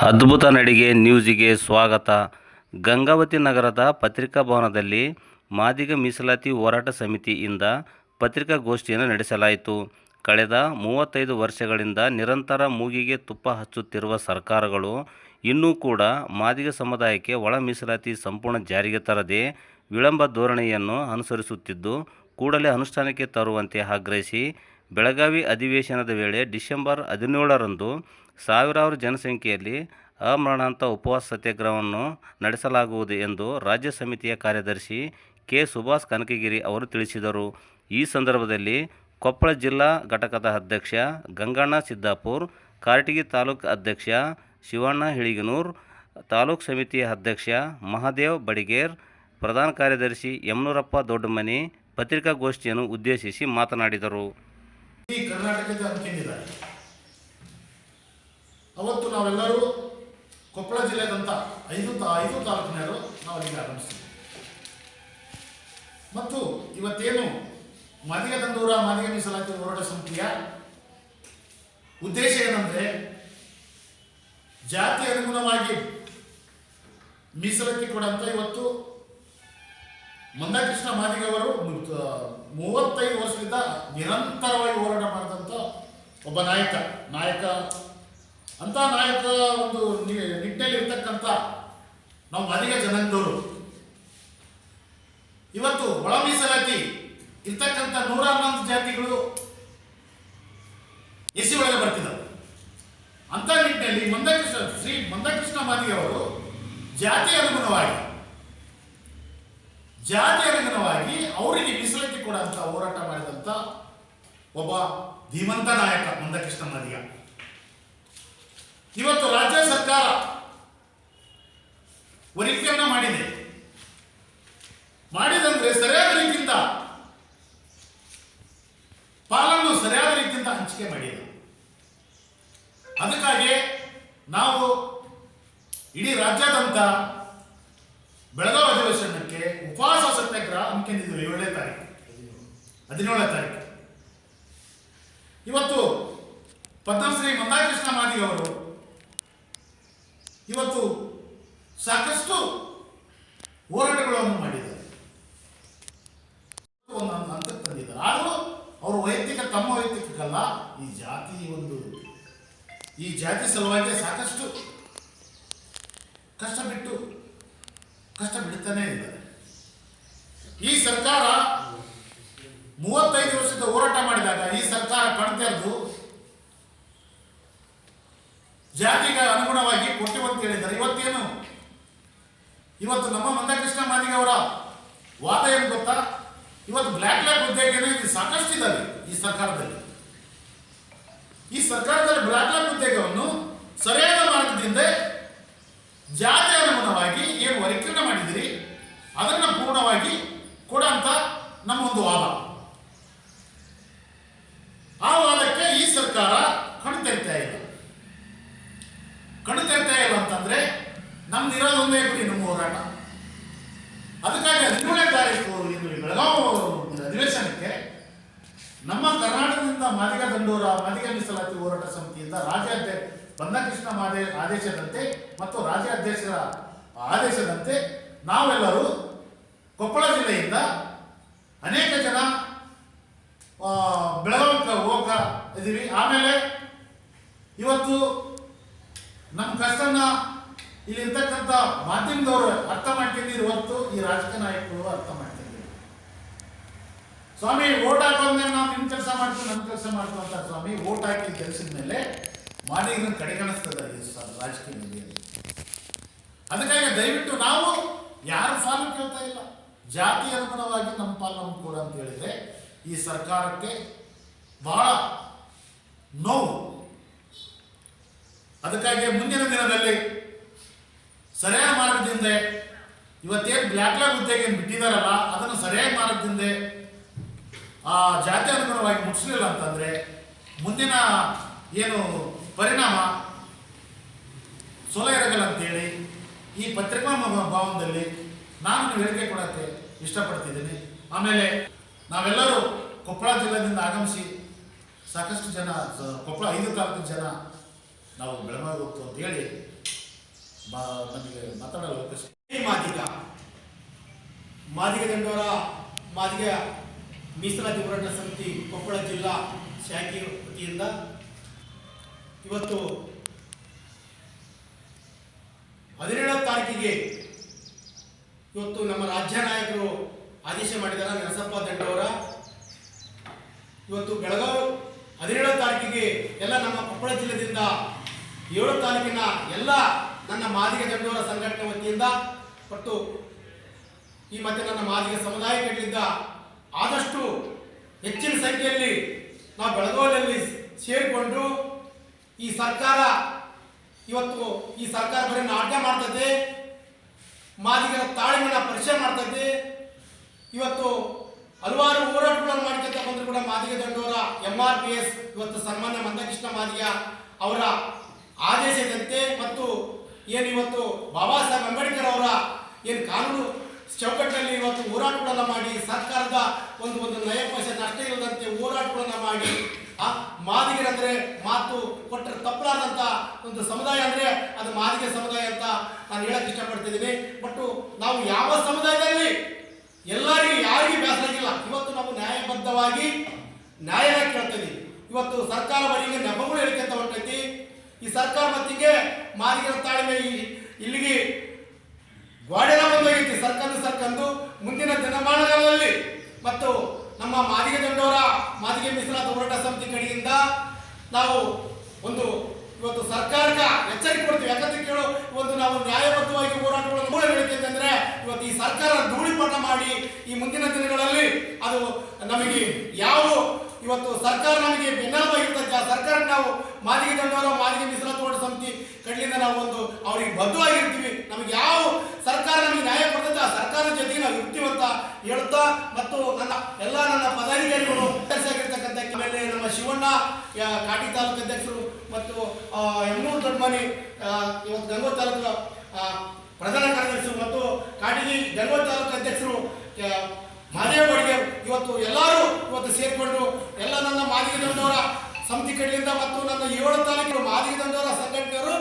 ಅದ್ಭುತ ನಡಿಗೆ ನ್ಯೂಸಿಗೆ ಸ್ವಾಗತ. ಗಂಗಾವತಿ ನಗರದ ಪತ್ರಿಕಾ ಭವನದಲ್ಲಿ ಮಾದಿಗ ಮೀಸಲಾತಿ ಹೋರಾಟ ಸಮಿತಿಯಿಂದ ಪತ್ರಿಕಾಗೋಷ್ಠಿಯನ್ನು ನಡೆಸಲಾಯಿತು. ಕಳೆದ 35 ವರ್ಷಗಳಿಂದ ನಿರಂತರ ಮೂಗಿಗೆ ತುಪ್ಪ ಹಚ್ಚುತ್ತಿರುವ ಸರ್ಕಾರಗಳು ಇನ್ನೂ ಕೂಡ ಮಾದಿಗ ಸಮುದಾಯಕ್ಕೆ ಒಳ ಮೀಸಲಾತಿ ಸಂಪೂರ್ಣ ಜಾರಿಗೆ ತರದೆ ವಿಳಂಬ ಧೋರಣೆಯನ್ನು ಅನುಸರಿಸುತ್ತಿದ್ದು, ಕೂಡಲೇ ಅನುಷ್ಠಾನಕ್ಕೆ ತರುವಂತೆ ಆಗ್ರಹಿಸಿ ಬೆಳಗಾವಿ ಅಧಿವೇಶನದ ವೇಳೆ ಡಿಸೆಂಬರ್ 17ರಂದು ಸಾವಿರಾರು ಜನಸಂಖ್ಯೆಯಲ್ಲಿ ಅಮರಣಾಂತ ಉಪವಾಸ ಸತ್ಯಾಗ್ರಹವನ್ನು ನಡೆಸಲಾಗುವುದು ಎಂದು ರಾಜ್ಯ ಸಮಿತಿಯ ಕಾರ್ಯದರ್ಶಿ ಕೆ. ಸುಭಾಷ್ ಕನಕಗಿರಿ ಅವರು ತಿಳಿಸಿದರು. ಈ ಸಂದರ್ಭದಲ್ಲಿ ಕೊಪ್ಪಳ ಜಿಲ್ಲಾ ಘಟಕದ ಅಧ್ಯಕ್ಷ ಗಂಗಣ್ಣ ಸಿದ್ದಾಪುರ್, ಕಾರಟಗಿ ತಾಲೂಕು ಅಧ್ಯಕ್ಷ ಶಿವಣ್ಣ ಹಿಳಿಗನೂರ್, ತಾಲೂಕು ಸಮಿತಿಯ ಅಧ್ಯಕ್ಷ ಮಹಾದೇವ್ ಬಡಿಗೇರ್, ಪ್ರಧಾನ ಕಾರ್ಯದರ್ಶಿ ಯಮನೂರಪ್ಪ ದೊಡ್ಡಮನಿ ಪತ್ರಿಕಾಗೋಷ್ಠಿಯನ್ನು ಉದ್ದೇಶಿಸಿ ಮಾತನಾಡಿದರು. ಈ ಕರ್ನಾಟಕದ ಅಂತಿಮಿದ್ದಾರೆ. ಅವತ್ತು ನಾವೆಲ್ಲರೂ ಕೊಪ್ಪಳ ಜಿಲ್ಲೆದಂತ ಐದು ತಾಲೂಕಿನವರು ನಾವು ಅಲ್ಲಿಗೆ ಆಗಮಿಸ್ತೀವಿ. ಮತ್ತು ಇವತ್ತೇನು ಮಾದಿಗ ದಂಡೂರ ಮಾದಿಗ ಮೀಸಲಾತಿ ಹೋರಾಟ ಸಮಿತಿಯ ಉದ್ದೇಶ ಏನಂದ್ರೆ, ಜಾತಿ ಅನುಗುಣವಾಗಿ ಮೀಸಲಾತಿ ಕೊಡಂತ ಇವತ್ತು ಮಂದಕೃಷ್ಣ ಮಾದಿಗ ಅವರು 35 ವರ್ಷದಿಂದ ನಿರಂತರವಾಗಿ ಹೋರಾಟ ಮಾಡಿದಂಥ ಒಬ್ಬ ನಾಯಕ ಅಂತ ನಾಯಕ ಒಂದು ನಿಟ್ಟಿನಲ್ಲಿ ಇರ್ತಕ್ಕಂಥ ನಾವು ಮಾದಿಗ ಜನಾಂಗದವರು ಇವತ್ತು ಒಳ ಮೀಸಲಾತಿ ಇರ್ತಕ್ಕಂಥ 111 ಜಾತಿಗಳು ಎಸಿ ಒಳಗೆ ಬರ್ತಿದ್ದಾವೆ. ಅಂತ ನಿಟ್ಟಿನಲ್ಲಿ ಶ್ರೀ ಮಂದಕೃಷ್ಣ ಮಾದಿಗ ಅವರು ಜಾತಿ ಅನುಗುಣವಾಗಿ ಅವರಿಗೆ ಮೀಸಲಾತಿ ಕೊಡುವಂತ ಹೋರಾಟ ಮಾಡಿದಂತ ಒಬ್ಬ ಧೀಮಂತ ನಾಯಕ ಮಂದಕೃಷ್ಣ ಮಾದಿಗ. ಇವತ್ತು ರಾಜ್ಯ ಸರ್ಕಾರ ವರ್ಗೀಕರಣ ಮಾಡಿದಂದ್ರೆ ಸರಿಯಾದ ರೀತಿಯಿಂದ ಪಾಲನ್ನು ಸರಿಯಾದ ರೀತಿಯಿಂದ ಹಂಚಿಕೆ ಮಾಡಿಲ್ಲ. ಅದಕ್ಕಾಗಿ ನಾವು ಇಡೀ ರಾಜ್ಯಾದ್ಯಂತ ಬೆಳಗಾವಿ ಅಧಿವೇಶನಕ್ಕೆ ಉಪವಾಸ ಸತ್ಯಾಗ್ರಹ ಹಮ್ಮಿಕೊಂಡಿದ್ದೀವಿ. 17ನೇ ತಾರೀಕು ಇವತ್ತು ಪದ್ಮಶ್ರೀ ಮಂದಕೃಷ್ಣ ಮಾದಿಗ ಅವರು ಇವತ್ತು ಸಾಕಷ್ಟು ಹೋರಾಟಗಳನ್ನು ಮಾಡಿದ್ದಾರೆ, ಒಂದು ಹಂತಕ್ಕೆ ತಂದಿದ್ದಾರೆ. ಆದರೂ ಅವರು ತಮ್ಮ ವೈಯಕ್ತಿಕಲ್ಲ, ಈ ಜಾತಿ ಸಲುವಾಗಿ ಸಾಕಷ್ಟು ಕಷ್ಟ ಬಿಡ್ತಾನೆ ಇದ್ದಾರೆ. ಈ ಸರ್ಕಾರ 35 ವರ್ಷದ ಹೋರಾಟ ಮಾಡಿದಾಗ ಈ ಸರ್ಕಾರ ಕಣ್ತೆರೆದು ಜಾತಿಗೆ ಅನುಗುಣವಾಗಿ ಕೊಟ್ಟಿವೆ ಅಂತ ಹೇಳಿದ್ದಾರೆ. ಇವತ್ತು ನಮ್ಮ ಮಂದಕೃಷ್ಣ ಮಾದಿಗ ಅವರ ವಾದ ಏನು ಗೊತ್ತಾ, ಇವತ್ತು ಬ್ಲ್ಯಾಕ್ ಹುದ್ದೆಗೆ ಸಾಕಷ್ಟು ಇದ್ದಾವೆ ಈ ಸರ್ಕಾರದಲ್ಲಿ ಬ್ಲ್ಯಾಕ್ ಹುದ್ದೆಗಳನ್ನು ಸರಿಯಾದ ಮಾರ್ಗದಿಂದ ಜಾತಿ ಅನುಗುಣವಾಗಿ ಏನು ವರ್ಗೀಕರಣ ಮಾಡಿದಿರಿ ಅದನ್ನು ಪೂರ್ಣವಾಗಿ ಕೊಡಂತ ನಮ್ಮ ಒಂದು ವಾದ. ಆ ವಾದಕ್ಕೆ ಈ ಸರ್ಕಾರ ಕಣ್ಣು ತೆರಿತಾ ಇಲ್ಲ ಅಂತಂದ್ರೆ ನಮ್ದಿರೋದು ಒಂದೇ ಗುರಿ, ನಮ್ಮ ಹೋರಾಟ. ಅದಕ್ಕಾಗಿ 17ನೇ ತಾರೀಕು ಬೆಳಗಾವಿ ಅಧಿವೇಶನಕ್ಕೆ ನಮ್ಮ ಕರ್ನಾಟಕದಿಂದ ಮಾದಿಗ ದಂಡೂರ ಮಾದಿಗ ಮೀಸಲಾತಿ ಹೋರಾಟ ಸಮಿತಿಯಿಂದ ರಾಜ್ಯಾಧ್ಯಕ್ಷ ಮಂದಕೃಷ್ಣ ಆದೇಶದಂತೆ ಮತ್ತು ರಾಜ್ಯಾಧ್ಯಕ್ಷರ ಆದೇಶದಂತೆ ನಾವೆಲ್ಲರೂ ಕೊಪ್ಪಳ ಜಿಲ್ಲೆಯಿಂದ ಅನೇಕ ಜನ ಬೆಳಗಾವಿಗೆ ಹೋಗ ಇದ್ದೀವಿ. ಆಮೇಲೆ ಇವತ್ತು ನಮ್ಮ ಕಷ್ಟನ ಇಲ್ಲಿರ್ತಕ್ಕಂಥ ಮಾಧ್ಯಮದವರು ಅರ್ಥ ಮಾಡ್ಕೊಂಡಿದ್ರು, ಹೊತ್ತು ಈ ರಾಜಕೀಯ ನಾಯಕರು ಅರ್ಥ ಮಾಡ್ಕೊಂಡಿದ್ರು. ಸ್ವಾಮಿ ಓಟ್ ಹಾಕೋದ್ಮೇಲೆ ನಾವು ನಿಮ್ಮ ಕೆಲಸ ಮಾಡ್ತೀವಿ ನಮ್ಮ ಕೆಲಸ ಮಾಡ್ತೀವಿ ಅಂತ ಸ್ವಾಮಿ ಓಟ್ ಹಾಕಿ ಕೆಲಸದ ಮೇಲೆ ಮಾದಿಗರನ್ನು ಕಡೆಗಣಿಸ್ತದೆ ರಾಜಕೀಯದಲ್ಲಿ. ಅದಕ್ಕಾಗಿ ದಯವಿಟ್ಟು ನಾವು ಯಾರು ಪಾಲು ಕೇಳ್ತಾ ಇಲ್ಲ, ಜಾತಿ ಅನುಗುಣವಾಗಿ ನಮ್ಮ ಪಾಲನ್ನು ಕೂಡ ಅಂತ ಹೇಳಿದ್ರೆ ಈ ಸರ್ಕಾರಕ್ಕೆ ಬಹಳ ನೋವು. ಅದಕ್ಕಾಗಿ ಮುಂದಿನ ದಿನದಲ್ಲಿ ಸರಿಯಾದ ಮಾರ್ಗದಿಂದ ಇವತ್ತೇನು ಬ್ಲ್ಯಾಕ್ ಹುದ್ದೆಗೆ ಬಿಟ್ಟಿದಾರಲ್ಲ ಅದನ್ನು ಸರಿಯಾದ ಮಾರ್ಗದಿಂದ ಆ ಜಾತಿ ಅನುಗುಣವಾಗಿ ಮುಟ್ಟಿಸಲಿಲ್ಲ ಅಂತಂದ್ರೆ ಮುಂದಿನ ಏನು ಪರಿಣಾಮ ಸೊಲ ಇರಗಲ್ಲ ಅಂತೇಳಿ ಈ ಪತ್ರಿಕಾ ಭವನದಲ್ಲಿ ನಾನು ಹೇಳಿಕೆ ಕೊಡೋಕ್ಕೆ ಇಷ್ಟಪಡ್ತಿದ್ದೀನಿ. ಆಮೇಲೆ ನಾವೆಲ್ಲರೂ ಕೊಪ್ಪಳ ಜಿಲ್ಲೆಯಿಂದ ಆಗಮಿಸಿ ಸಾಕಷ್ಟು ಜನ ಕೊಪ್ಪಳ 5 ತಾಲೂಕಿನ ಜನ ನಾವು ಬೆಳಗಾವಿ ಹೋಗ್ತು ಅಂತ ಹೇಳಿ ನಮಗೆ ಮಾತಾಡಲು ಅವಕಾಶ. ಈ ಮಾದಿಗ ದಂಡೋರ ಮಾದಿಗ ಮೀಸಲಾತಿ ಹೋರಾಟ ಸಮಿತಿ ಕೊಪ್ಪಳ ಜಿಲ್ಲಾ ಶಾಖೆ ವತಿಯಿಂದ ಇವತ್ತು 17ನೇ ತಾರೀಕಿಗೆ ಇವತ್ತು ನಮ್ಮ ರಾಜ್ಯ ನಾಯಕರು ಆದೇಶ ಮಾಡಿದಾರ ನರಸಪ್ಪ ದಂಡೋರ ಇವತ್ತು ಬೆಳಗಾವಿ 17ನೇ ತಾರೀಕಿಗೆ ಎಲ್ಲ ನಮ್ಮ ಕೊಪ್ಪಳ ಜಿಲ್ಲೆಯಿಂದ 7 ತಾಲೂಕಿನ ಎಲ್ಲ ನನ್ನ ಮಾದಿಗ ದಂಡೋರ ಸಂಘಟನೆ ವತಿಯಿಂದ ಮತ್ತು ಈ ಮತ್ತೆ ನನ್ನ ಮಾದಿಗ ಸಮುದಾಯಗಳಿಂದ ಆದಷ್ಟು ಹೆಚ್ಚಿನ ಸಂಖ್ಯೆಯಲ್ಲಿ ನಾವು ಬೆಳಗಾವಿಯಲ್ಲಿ ಸೇರಿಕೊಂಡು ಈ ಸರ್ಕಾರ ಇವತ್ತು ಈ ಸರ್ಕಾರ ಬರೀ ನಾಟಕ ಮಾಡ್ತದೆ, ಮಾದಿಗರ ತಾಳ್ಮೆನ ಪರಿಚಯ ಮಾಡ್ತದೆ. ಇವತ್ತು ಹಲವಾರು ಹೋರಾಟಗಳನ್ನು ಮಾಡ್ಕೊತ ಬಂದ್ರು ಕೂಡ ಮಾದಿಗ ದಂಡೋರ MRPS ಇವತ್ತು ಸನ್ಮಾನ್ಯ ಮಂದಕೃಷ್ಣ ಮಾದಿಗ ಅವರ ಆದೇಶದಂತೆ ಮತ್ತು ಏನು ಇವತ್ತು ಬಾಬಾ ಸಾಹೇಬ್ ಅಂಬೇಡ್ಕರ್ ಅವರ ಏನು ಕಾನೂನು ಚೌಕಟ್ಟಲ್ಲಿ ಇವತ್ತು ಹೋರಾಟಗಳನ್ನು ಮಾಡಿ ಸರ್ಕಾರದ ಒಂದು ನಯಪೈಸೆ ನಷ್ಟ ಇಲ್ಲದಂತೆ ಹೋರಾಟಗಳನ್ನು ಮಾಡಿ ಮಾದಿಗರಂದ್ರೆ ಮಾತು ಕೊಟ್ಟರೆ ತಪ್ಪಲಾದಂಥ ಒಂದು ಸಮುದಾಯ ಅಂದರೆ ಅದು ಮಾದಿಗ ಸಮುದಾಯ ಅಂತ ನಾನು ಹೇಳಕ್ಕೆ ಇಷ್ಟಪಡ್ತಿದ್ದೀನಿ. ಬಟ್ ನಾವು ಯಾವ ಸಮುದಾಯದಲ್ಲಿ ಎಲ್ಲರಿಗೂ ಯಾರಿಗೂ ಬೇಸರಾಗಿಲ್ಲ. ಇವತ್ತು ನಾವು ನ್ಯಾಯಬದ್ಧವಾಗಿ ನ್ಯಾಯನ ಕೇಳ್ತೀವಿ. ಇವತ್ತು ಸರ್ಕಾರ ಬರೀಗೆ ನೆಪಗಳು ಹೇಳ್ಕೊಂತ ಹೊಂಟೈತಿ. ಈ ಸರ್ಕಾರ ಮತ್ತಿಗೆ ಮಾದಿಗರ ತಾಳ್ಮೆ ಇಲ್ಲಿಗೆ ಗೋಡೆನ ಬಂದೋಗೈತಿ. ಸರ್ಕಂದು ಮುಂದಿನ ದಿನಮಾನಗಳಲ್ಲಿ ಮತ್ತು ನಮ್ಮ ಮಾದಿಗ ದಂಡೋರ ಮಾದಿಗೆ ಮೀಸಲಾತಿ ಹೋರಾಟ ಸಮಿತಿ ಕಡೆಯಿಂದ ನಾವು ಒಂದು ಇವತ್ತು ಸರ್ಕಾರಕ್ಕೆ ಎಚ್ಚರಿಕೆ ಕೊಡ್ತೀವಿ. ಯಾಕಂತ ಕೇಳು, ಒಂದು ನಾವು ನ್ಯಾಯಬದ್ಧವಾಗಿ ಹೋರಾಟಗಳನ್ನು ನಡೆಯುತ್ತಂದ್ರೆ ಇವತ್ತು ಈ ಸರ್ಕಾರ ಧೂಳಿಪಟ ಮಾಡಿ ಈ ಮುಂದಿನ ದಿನಗಳಲ್ಲಿ ಅದು ನಮಗೆ ಯಾವ ಇವತ್ತು ಸರ್ಕಾರ ನಮಗೆ ಬೆನ್ನೆಲುಬಾಗಿರ್ತದೆ. ಆ ಸರ್ಕಾರಕ್ಕೆ ನಾವು ಮಾದಿಗೆ ದಂಡೋರ ಮಾದಿಗೆ ಮೀಸಲಾತಿ ಹೋರಾಟ ಸಮಿತಿ ಕಡೆಯಿಂದ ನಾವು ಒಂದು ಅವರಿಗೆ ಬದ್ಧವಾಗಿರ್ತೀವಿ. ನಮಗೆ ಯಾವ ಸರ್ಕಾರ ನಮಗೆ ನ್ಯಾಯ ಕೊಡ್ತದೆ ಆ ಸರ್ಕಾರದ ಜೊತೆಗೆ ನಾವು ಇರ್ತೀವಿ ಅಂತ ಹೇಳ್ತಾ ಮತ್ತು ನನ್ನ ಪದಾಧಿಕಾರಿಗಳು ಆಗಿರ್ತಕ್ಕಂಥ ಆಮೇಲೆ ನಮ್ಮ ಶಿವಣ್ಣ ಕಾಟಿ ತಾಲೂಕು ಅಧ್ಯಕ್ಷರು ಮತ್ತು ಎಮ್ಮೂರು ದೊಡ್ಡಮನಿ ಇವತ್ತು ಗಂಗೋತ್ ತಾಲೂಕು ಪ್ರಧಾನ ಕಾರ್ಯದರ್ಶಿಗಳು ಮತ್ತು ಕಾಟಿಗಿ ಗಂಗೋತ್ ತಾಲೂಕು ಅಧ್ಯಕ್ಷರು ಮಾದೇವಡಿಗೆ ಇವತ್ತು ಎಲ್ಲರೂ ಇವತ್ತು ಸೇರಿಕೊಂಡು ಎಲ್ಲ ನನ್ನ ಮಾದಿಗ ದಂಡೋರ ಸಮಿತಿ ಕಡೆಯಿಂದ ಮತ್ತು ನನ್ನ 7 ತಾಲೂಕಿನ ಮಾದಿಗ ದಂಡೋರ ಸಂಘಟನೆಯವರು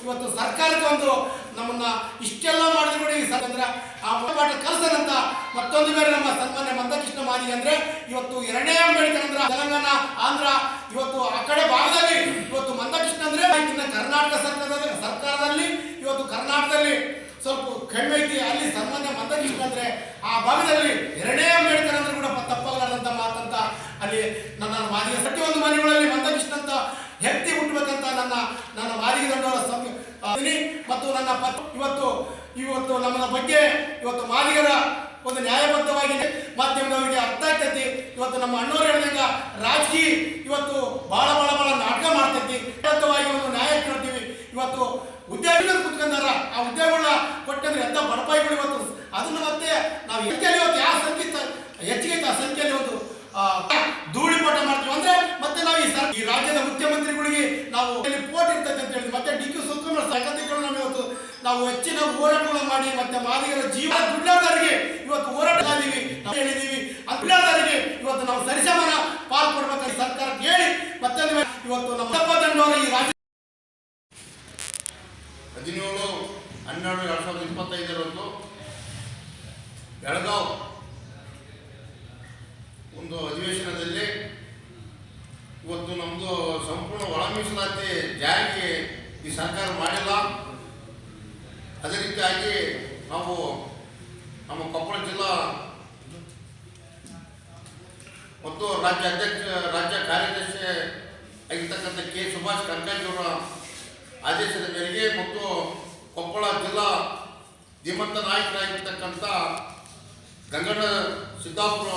ಇವತ್ತು ಸರ್ಕಾರಕ್ಕೆ ಒಂದು ನಮ್ಮನ್ನ ಇಷ್ಟೆಲ್ಲ ಮಾಡಿದ್ರು ಕೂಡ ಈ ಅಂದ್ರೆ ಆ ಪಾಠ ಕಲಿಸದಂತ ಮತ್ತೊಂದು ಬೇರೆ ನಮ್ಮ ಸನ್ಮಾನ್ಯ ಮಂದಕೃಷ್ಣ ಮಾದಿಗ ಅಂದ್ರೆ ಇವತ್ತು 2ನೇ ಅಂಬೇಡ್ಕರ್ ಅಂದ್ರೆ ತೆಲಂಗಾಣ ಆಂಧ್ರ ಇವತ್ತು ಆ ಕಡೆ ಭಾಗದಲ್ಲಿ ಇವತ್ತು ಮಂದಕೃಷ್ಣ ಅಂದ್ರೆ ಇನ್ನು ಕರ್ನಾಟಕ ಸರ್ಕಾರದಲ್ಲಿ ಇವತ್ತು ಕರ್ನಾಟಕದಲ್ಲಿ ಸ್ವಲ್ಪ ಕಡಿಮೆ ಐತಿ. ಅಲ್ಲಿ ಸನ್ಮಾನ್ಯ ಮಂದಕೃಷ್ಣ ಅಂದ್ರೆ ಆ ಭಾಗದಲ್ಲಿ 2ನೇ ಅಂಬೇಡ್ಕರ್ ಅಂದ್ರೆ ಕೂಡ ತಪ್ಪಾಗಲಾರ್ದಂತ ಮಾತಂತ ಅಲ್ಲಿ ನನ್ನ ಮಾದಿಗ ಪ್ರತಿಯೊಂದು ಮನೆಗಳಲ್ಲಿ ಮಂದಕೃಷ್ಣ ಅಂತ ಹೆತ್ತಿ ಹುಟ್ಟಬೇಕಂತ ನನ್ನ ಮಾದಿಗ ದಂಡೋರ ಮತ್ತು ನನ್ನ ಇವತ್ತು ನಮ್ಮ ಬಗ್ಗೆ ಇವತ್ತು ಮಾದಿಗರ ಒಂದು ನ್ಯಾಯಬದ್ಧವಾಗಿ ಮಾಧ್ಯಮದವರಿಗೆ ಅರ್ಥ ಆಗ್ತೈತಿ. ಇವತ್ತು ನಮ್ಮ ಅಣ್ಣವ್ರು ಹೇಳಿದಂಗ ರಾಜಕೀಯ ಇವತ್ತು ಬಹಳ ನಾಟಕ ಮಾಡ್ತೈತಿ. ನ್ಯಾಯಬದ್ಧವಾಗಿ ಒಂದು ನ್ಯಾಯ ಕೇಳ್ತೀವಿ. ಇವತ್ತು ಉದ್ಯೋಗಿಗಳು ಕುತ್ಕೊಂಡಾರ ಆ ಉದ್ಯೋಗಗಳನ್ನ ಕೊಟ್ಟಂದ್ರೆ ಎಂತ ಬಡಪಾಯಿಗಳು ಇವತ್ತು ಅದನ್ನ ಮತ್ತೆ ನಾವು ಇವತ್ತು ಯಾವ ಸಂಖ್ಯೆ ಹೆಚ್ಚಿಗೆ ಆ ಸಂಖ್ಯೆಯಲ್ಲಿ ಒಂದು ಧೂಳಿಪಟ ಮಾಡ್ತೀವಿ ಅಂದ್ರೆ ಮತ್ತೆ ನಾವು ಈ ರಾಜ್ಯದ ಮುಖ್ಯಮಂತ್ರಿಗಳಿಗೆ ನಾವು ಪೋಟ್ ಇರ್ತೈತೆ ಅಂತ ಹೇಳಿದ್ವಿ. ಮತ್ತೆ DK ಶಿವಕುಮಾರ್ ಸಂಗತಿಗಳು ನಾವು ಇವತ್ತು ನಾವು ಹೆಚ್ಚಿನ ಹೋರಾಟಗಳನ್ನು ಮಾಡಿ ಮತ್ತೆ ಮಾದಿಗರ ಜೀವ ದುಡ್ಡಾದವರಿಗೆ ಇವತ್ತು ಹೋರಾಟ ಹೇಳಿದೀವಿ. ಆ ದುಡ್ಡಾದವರಿಗೆ ಇವತ್ತು ನಾವು ಸರಿಸಮಾನ ಪಾಲ್ ಕೊಡ್ಬೇಕಂತ ಸರ್ಕಾರಕ್ಕೆ ಹೇಳಿ ಮತ್ತೆ ಇವತ್ತು ನಮ್ಮ ದಂಡೋರ ಈ ರಾಜ್ಯ 17/12/2025 ಬೆಳಗಾವಿ ಒಂದು ಅಧಿವೇಶನದಲ್ಲಿ ಇವತ್ತು ನಮ್ಮದು ಸಂಪೂರ್ಣ ಒಳ ಮೀಸಲಾತಿ ಜಾರಿಗೆ ಈ ಸರ್ಕಾರ ಮಾಡಿಲ್ಲ. ಅದೇ ರೀತಿಯಾಗಿ ನಾವು ನಮ್ಮ ಕೊಪ್ಪಳ ಜಿಲ್ಲಾ ಮತ್ತು ರಾಜ್ಯ ಕಾರ್ಯದರ್ಶಿ ಆಗಿರ್ತಕ್ಕಂಥ K. ಸುಭಾಷ್ ಕರ್ಕಾಜಿ ಅವರ ಆದೇಶದ ಮೇರೆಗೆ ಮತ್ತು ಕೊಪ್ಪಳ ಜಿಲ್ಲಾ ಧೀಮಂತ ನಾಯಕರಾಗಿರ್ತಕ್ಕಂಥ ಗಂಗಣ್ಣ ಸಿದ್ದಾಪುರ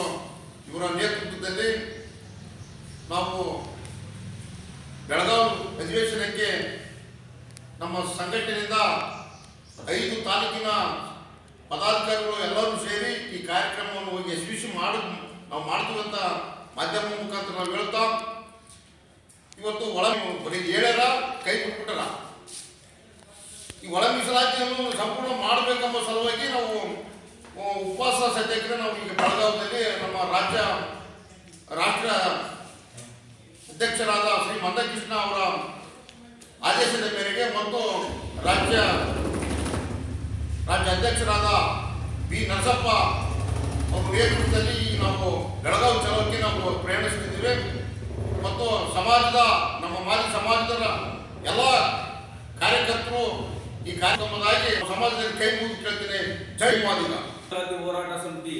ಇವರ ನೇತೃತ್ವದಲ್ಲಿ ನಾವು ಬೆಳಗಾವಿ ಅಧಿವೇಶನಕ್ಕೆ ನಮ್ಮ ಸಂಘಟನೆಯಿಂದ 5 ತಾಲೂಕಿನ ಪದಾಧಿಕಾರಿಗಳು ಎಲ್ಲರೂ ಸೇರಿ ಈ ಕಾರ್ಯಕ್ರಮವನ್ನು ಹೋಗಿ ಯಶಸ್ವಿ ನಾವು ಮಾಡ್ತೀವಿ ಅಂತ ಮಾಧ್ಯಮ ಮುಖಾಂತರ ನಾವು ಹೇಳ್ತಾ ಇವತ್ತು ಬರೀ ಹೇಳ್ಯಾರ ಕೈ ಬಿಟ್ಬಿಟ್ಟಾರ. ಈ ಒಳ ಮೀಸಲಾತಿಯನ್ನು ಸಂಪೂರ್ಣ ಮಾಡಬೇಕೆಂಬ ಸಲುವಾಗಿ ನಾವು ಉಪವಾಸ ಸತ್ಯಾಗ್ರಹ ನಾವು ಈಗ ಬೆಳಗಾವಿಯಲ್ಲಿ ನಮ್ಮ ರಾಷ್ಟ್ರ ಅಧ್ಯಕ್ಷರಾದ ಶ್ರೀ ಮಂದಕೃಷ್ಣ ಅವರ ಆದೇಶದ ಮೇರೆಗೆ ಮತ್ತು ರಾಜ್ಯ ಅಧ್ಯಕ್ಷರಾದ ಬಿ ನರಸಪ್ಪ ಅವರ ನೇತೃತ್ವದಲ್ಲಿ ನಾವು ಬೆಳಗಾವಿ ಚಲೋಕ್ಕೆ ನಾವು ಪ್ರಯಾಣಿಸುತ್ತಿದ್ದೇವೆ ಮತ್ತು ನಮ್ಮ ಮಾದಿಗ ಸಮಾಜದ ಎಲ್ಲ ಕಾರ್ಯಕರ್ತರು ಈ ಕಾರ್ಯಕ್ರಮದಾಗಿ ಸಮಾಜದಲ್ಲಿ ಕೈ ಮುಗಿದು ಕೇಳ್ತೇನೆ. ಜೈ ಮಾದಿಗ. ಹೋರಾಟ ಸಮಿತಿ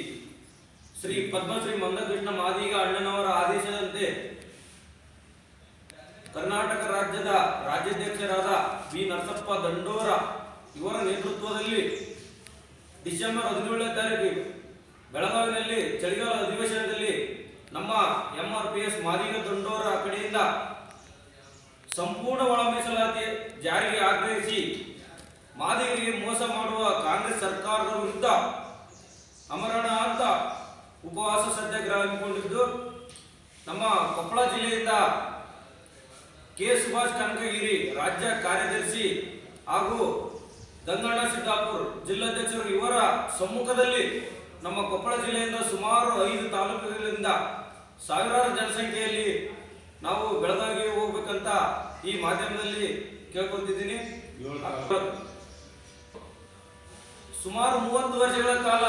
ಶ್ರೀ ಪದ್ಮಶ್ರೀ ಮಂದಕೃಷ್ಣ ಮಾದಿಗ ಅಣ್ಣನವರ ಆದೇಶದಂತೆ ಕರ್ನಾಟಕ ರಾಜ್ಯದ ರಾಜ್ಯಾಧ್ಯಕ್ಷರಾದ ಬಿ ನರಸಪ್ಪ ದಂಡೋರ ಇವರ ನೇತೃತ್ವದಲ್ಲಿ ಡಿಸೆಂಬರ್ 17ನೇ ತಾರೀಕು ಬೆಳಗಾವಿನಲ್ಲಿ ಚಳಿಗಾಲ ಅಧಿವೇಶನದಲ್ಲಿ ನಮ್ಮ MRPS ಮಾದಿಗ ದಂಡೋರ ಕಡೆಯಿಂದ ಸಂಪೂರ್ಣ ಒಳ ಮೀಸಲಾತಿ ಜಾರಿಗೆ ಆಗ್ರಹಿಸಿ ಮಾದಿಗರಿಗೆ ಮೋಸ ಮಾಡುವ ಕಾಂಗ್ರೆಸ್ ಸರ್ಕಾರದ ವಿರುದ್ಧ ಅಮರಣ ಅಂತ ಉಪವಾಸ ಸತ್ಯಾಗ್ರಹ ಹಮ್ಮಿಕೊಂಡಿದ್ದು, ನಮ್ಮ ಕೊಪ್ಪಳ ಜಿಲ್ಲೆಯಿಂದ ಕೆ ಸುಭಾಷ್ ಕನಕಗಿರಿ ರಾಜ್ಯ ಕಾರ್ಯದರ್ಶಿ ಹಾಗೂ ಗಂಗಣ್ಣ ಸಿದ್ದಾಪುರ್ ಜಿಲ್ಲಾಧ್ಯಕ್ಷರು ಇವರ ಸಮ್ಮುಖದಲ್ಲಿ ನಮ್ಮ ಕೊಪ್ಪಳ ಜಿಲ್ಲೆಯಿಂದ ಸುಮಾರು 5 ತಾಲೂಕುಗಳಿಂದ ಸಾವಿರಾರು ಜನಸಂಖ್ಯೆಯಲ್ಲಿ ನಾವು ಬೆಳಗಾವಿಗೆ ಹೋಗ್ಬೇಕಂತ ಈ ಮಾಧ್ಯಮದಲ್ಲಿ ಕೇಳ್ಕೊತಿದ್ದೀನಿ. ಸುಮಾರು 30 ವರ್ಷಗಳ ಕಾಲ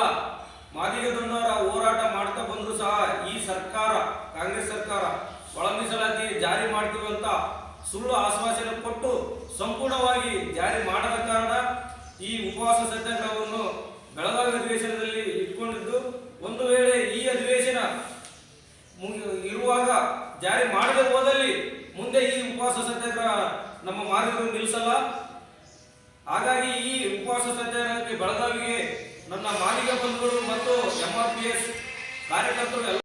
ಮಾದಿಗ ದಂಡೋರ ಹೋರಾಟ ಮಾಡ್ತಾ ಬಂದರೂ ಸಹ ಈ ಸರ್ಕಾರ, ಕಾಂಗ್ರೆಸ್ ಸರ್ಕಾರ ಒಳ ಮೀಸಲಾತಿ ಜಾರಿ ಮಾಡ್ತೀವಿ ಅಂತ ಸುಳ್ಳು ಆಶ್ವಾಸನೆ ಕೊಟ್ಟು ಸಂಪೂರ್ಣವಾಗಿ ಜಾರಿ ಮಾಡದ ಕಾರಣ ಈ ಉಪವಾಸ ಸತ್ಯಾಗ್ರಹವನ್ನು ಬೆಳಗಾವಿ ಅಧಿವೇಶನದಲ್ಲಿ ಇಟ್ಕೊಂಡಿದ್ದು, ಒಂದು ವೇಳೆ ಈ ಅಧಿವೇಶನ ಇರುವಾಗ ಜಾರಿ ಮಾಡದೆ ಹೋದಲ್ಲಿ ಮುಂದೆ ಈ ಉಪವಾಸ ಸತ್ಯಾಗ್ರಹ ನಮ್ಮ ಮಾದಿಗರು ನಿಲ್ಲಿಸಲ್ಲ. ಹಾಗಾಗಿ ಈ ಉಪವಾಸ ಸತ್ಯಾಗ್ರಹಕ್ಕೆ ಬೆಳಗಾವಿಗೆ ನನ್ನ ಮಾದಿಗ ಬಂಧುಗಳು ಮತ್ತು MRPS ಕಾರ್ಯಕರ್ತರು